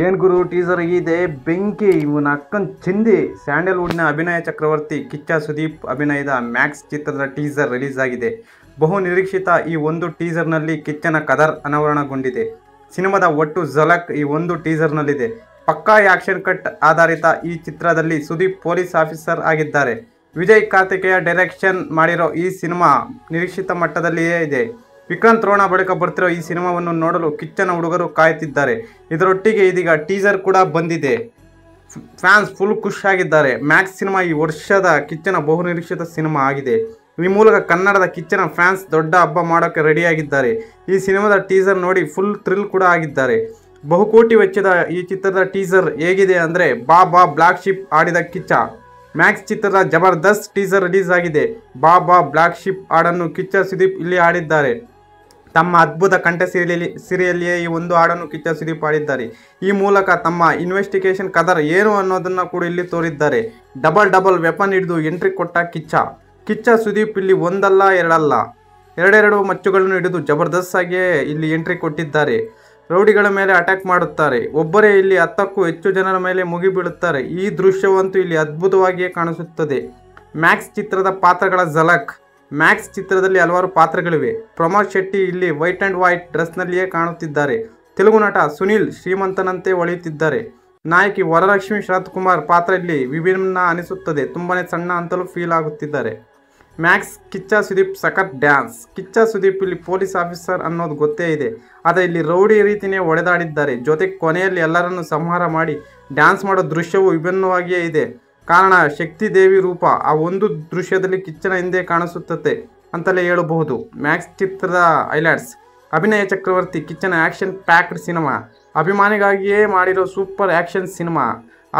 ಏನ್ ಗುರು ಟೀಸರ್ ಇದೆ ಬೆಂಕಿ ಇವನ ಅಕ್ಕನ್ ಚಿಂದಿ. ಸ್ಯಾಂಡಲ್ವುಡ್ನ ಅಭಿನಯ ಚಕ್ರವರ್ತಿ ಕಿಚ್ಚ ಸುದೀಪ್ ಅಭಿನಯದ ಮ್ಯಾಕ್ಸ್ ಚಿತ್ರದ ಟೀಸರ್ ರಿಲೀಸ್ ಆಗಿದೆ. ಬಹು ನಿರೀಕ್ಷಿತ ಈ ಒಂದು ಟೀಸರ್ನಲ್ಲಿ ಕಿಚ್ಚನ ಕದರ್ ಅನಾವರಣಗೊಂಡಿದೆ. ಸಿನಿಮಾದ ಒಟ್ಟು ಝಲಕ್ ಈ ಒಂದು ಟೀಸರ್ನಲ್ಲಿದೆ. ಪಕ್ಕಾ ಆಕ್ಷನ್ ಕಟ್ ಆಧಾರಿತ ಈ ಚಿತ್ರದಲ್ಲಿ ಸುದೀಪ್ ಪೊಲೀಸ್ ಆಫೀಸರ್ ಆಗಿದ್ದಾರೆ. ವಿಜಯ್ ಕಾರ್ತಿಕೇಯ ಡೈರೆಕ್ಷನ್ ಮಾಡಿರೋ ಈ ಸಿನಿಮಾ ನಿರೀಕ್ಷಿತ ಮಟ್ಟದಲ್ಲಿಯೇ ಇದೆ. ವಿಕ್ರಾಂತ್ ರೋಣ ಬಳಿಕ ಬರ್ತಿರೋ ಈ ಸಿನಿಮಾವನ್ನು ನೋಡಲು ಕಿಚ್ಚನ ಹುಡುಗರು ಕಾಯುತ್ತಿದ್ದಾರೆ. ಇದರೊಟ್ಟಿಗೆ ಇದೀಗ ಟೀಸರ್ ಕೂಡ ಬಂದಿದೆ. ಫ್ಯಾನ್ಸ್ ಫುಲ್ ಖುಷ್ ಆಗಿದ್ದಾರೆ. ಮ್ಯಾಕ್ಸ್ ಸಿನಿಮಾ ಈ ವರ್ಷದ ಕಿಚ್ಚನ ಬಹುನಿರೀಕ್ಷಿತ ಸಿನಿಮಾ ಆಗಿದೆ. ಈ ಮೂಲಕ ಕನ್ನಡದ ಕಿಚ್ಚನ ಫ್ಯಾನ್ಸ್ ದೊಡ್ಡ ಹಬ್ಬ ಮಾಡೋಕ್ಕೆ ರೆಡಿಯಾಗಿದ್ದಾರೆ. ಈ ಸಿನಿಮಾದ ಟೀಸರ್ ನೋಡಿ ಫುಲ್ ಥ್ರಿಲ್ ಕೂಡ ಆಗಿದ್ದಾರೆ. ಬಹುಕೋಟಿ ವೆಚ್ಚದ ಈ ಚಿತ್ರದ ಟೀಸರ್ ಹೇಗಿದೆ ಅಂದರೆ ಬಾ ಬಾ ಬ್ಲಾಕ್ ಶಿಪ್ ಆಡಿದ ಕಿಚ್ಚ. ಮ್ಯಾಕ್ಸ್ ಚಿತ್ರದ ಜಬರ್ದಸ್ತ್ ಟೀಸರ್ ರಿಲೀಸ್ ಆಗಿದೆ. ಬಾ ಬಾ ಬ್ಲಾಕ್ ಶಿಪ್ ಹಾಡನ್ನು ಕಿಚ್ಚ ಸುದೀಪ್ ಇಲ್ಲಿ ಆಡಿದ್ದಾರೆ. ತಮ್ಮ ಅದ್ಭುತ ಕಂಠ ಸಿರಿಯಲ್ಲಿಯೇ ಈ ಒಂದು ಹಾಡನ್ನು ಕಿಚ್ಚ ಸುದೀಪ್ ಆಡಿದ್ದಾರೆ. ಈ ಮೂಲಕ ತಮ್ಮ ಇನ್ವೆಸ್ಟಿಗೇಷನ್ ಕದರ್ ಏನು ಅನ್ನೋದನ್ನು ಕೂಡ ಇಲ್ಲಿ ತೋರಿದ್ದಾರೆ. ಡಬಲ್ ವೆಪನ್ ಹಿಡಿದು ಎಂಟ್ರಿ ಕೊಟ್ಟ ಕಿಚ್ಚ ಸುದೀಪ್ ಇಲ್ಲಿ ಒಂದಲ್ಲ ಎರಡೆರಡು ಮಚ್ಚುಗಳನ್ನು ಹಿಡಿದು ಜಬರ್ದಸ್ತ್ ಆಗಿಯೇ ಇಲ್ಲಿ ಎಂಟ್ರಿ ಕೊಟ್ಟಿದ್ದಾರೆ. ರೌಡಿಗಳ ಮೇಲೆ ಅಟ್ಯಾಕ್ ಮಾಡುತ್ತಾರೆ. ಒಬ್ಬರೇ ಇಲ್ಲಿ 10ಕ್ಕೂ ಹೆಚ್ಚು ಜನರ ಮೇಲೆ ಮುಗಿಬೀಳುತ್ತಾರೆ. ಈ ದೃಶ್ಯವಂತೂ ಇಲ್ಲಿ ಅದ್ಭುತವಾಗಿಯೇ ಕಾಣಿಸುತ್ತದೆ. ಮ್ಯಾಕ್ಸ್ ಚಿತ್ರದ ಪಾತ್ರಗಳ ಝಲಕ್. ಮ್ಯಾಕ್ಸ್ ಚಿತ್ರದಲ್ಲಿ ಹಲವಾರು ಪಾತ್ರಗಳಿವೆ. ಪ್ರಮೋದ್ ಶೆಟ್ಟಿ ಇಲ್ಲಿ ವೈಟ್ ಆ್ಯಂಡ್ ವೈಟ್ ಡ್ರೆಸ್ನಲ್ಲಿಯೇ ಕಾಣುತ್ತಿದ್ದಾರೆ. ತೆಲುಗು ನಟ ಸುನೀಲ್ ಶ್ರೀಮಂತನಂತೆ ಹೊಳೆಯುತ್ತಿದ್ದಾರೆ. ನಾಯಕಿ ವರಲಕ್ಷ್ಮಿ ಶರತ್ಕುಮಾರ್ ಪಾತ್ರ ಇಲ್ಲಿ ವಿಭಿನ್ನ ಅನಿಸುತ್ತದೆ. ತುಂಬಾನೇ ಸಣ್ಣ ಅಂತಲೂ ಫೀಲ್ ಆಗುತ್ತಿದ್ದಾರೆ. ಮ್ಯಾಕ್ಸ್ ಕಿಚ್ಚ ಸುದೀಪ್ ಸಖತ್ ಡ್ಯಾನ್ಸ್. ಕಿಚ್ಚ ಸುದೀಪ್ ಇಲ್ಲಿ ಪೊಲೀಸ್ ಆಫೀಸರ್ ಅನ್ನೋದು ಗೊತ್ತೇ ಇದೆ. ಆದರೆ ಇಲ್ಲಿ ರೌಡಿ ರೀತಿಯೇ ಹೊಡೆದಾಡಿದ್ದಾರೆ. ಜೊತೆಗೆ ಕೊನೆಯಲ್ಲಿ ಎಲ್ಲರನ್ನು ಸಂಹಾರ ಮಾಡಿ ಡ್ಯಾನ್ಸ್ ಮಾಡೋ ದೃಶ್ಯವು ವಿಭಿನ್ನವಾಗಿಯೇ ಇದೆ. ಕಾರಣ ಶಕ್ತಿ ದೇವಿ ರೂಪ ಆ ಒಂದು ದೃಶ್ಯದಲ್ಲಿ ಕಿಚ್ಚನ ಹಿಂದೆ ಕಾಣಿಸುತ್ತದೆ ಅಂತಲೇ ಹೇಳಬಹುದು. ಮ್ಯಾಕ್ಸ್ ಚಿತ್ರದ ಹೈಲೈಟ್ಸ್. ಅಭಿನಯ ಚಕ್ರವರ್ತಿ ಕಿಚ್ಚನ ಆ್ಯಕ್ಷನ್ ಪ್ಯಾಕ್ಡ್ ಸಿನಿಮಾ. ಅಭಿಮಾನಿಗಾಗಿಯೇ ಮಾಡಿರೋ ಸೂಪರ್ ಆ್ಯಕ್ಷನ್ ಸಿನಿಮಾ.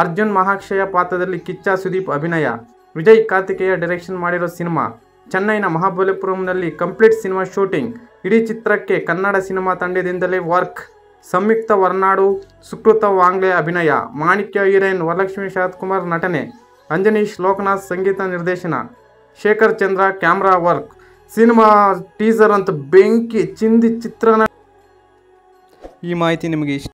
ಅರ್ಜುನ್ ಮಹಾಕ್ಷಯ ಪಾತ್ರದಲ್ಲಿ ಕಿಚ್ಚ ಸುದೀಪ್ ಅಭಿನಯ. ವಿಜಯ್ ಕಾರ್ತಿಕೇಯ ಡೈರೆಕ್ಷನ್ ಮಾಡಿರೋ ಸಿನಿಮಾ. ಚೆನ್ನೈನ ಮಹಾಬಲಿಪುರಂನಲ್ಲಿ ಕಂಪ್ಲೀಟ್ ಸಿನಿಮಾ ಶೂಟಿಂಗ್. ಇಡೀ ಚಿತ್ರಕ್ಕೆ ಕನ್ನಡ ಸಿನಿಮಾ ತಂಡದಿಂದಲೇ ವರ್ಕ್. ಸಂಯುಕ್ತ ವರ್ನಾಡು, ಸುಕೃತ ವಾಂಗ್ಲೆ ಅಭಿನಯ. ಮಾಣಿಕ್ಯ ಹೀರೋಯಿನ್ ವರಲಕ್ಷ್ಮಿ ಶರತ್ಕುಮಾರ್ ನಟನೆ. ಅಂಜನೀಶ್ ಲೋಕನಾಥ್ ಸಂಗೀತ ನಿರ್ದೇಶನ. ಶೇಖರ್ ಚಂದ್ರ ಕ್ಯಾಮ್ರಾ ವರ್ಕ್. ಸಿನಿಮಾ ಟೀಸರ್ ಅಂತೂ ಬೆಂಕಿ ಚಿಂದಿ ಚಿತ್ರನ. ಈ ಮಾಹಿತಿ ನಿಮಗೆ ಇಷ್ಟ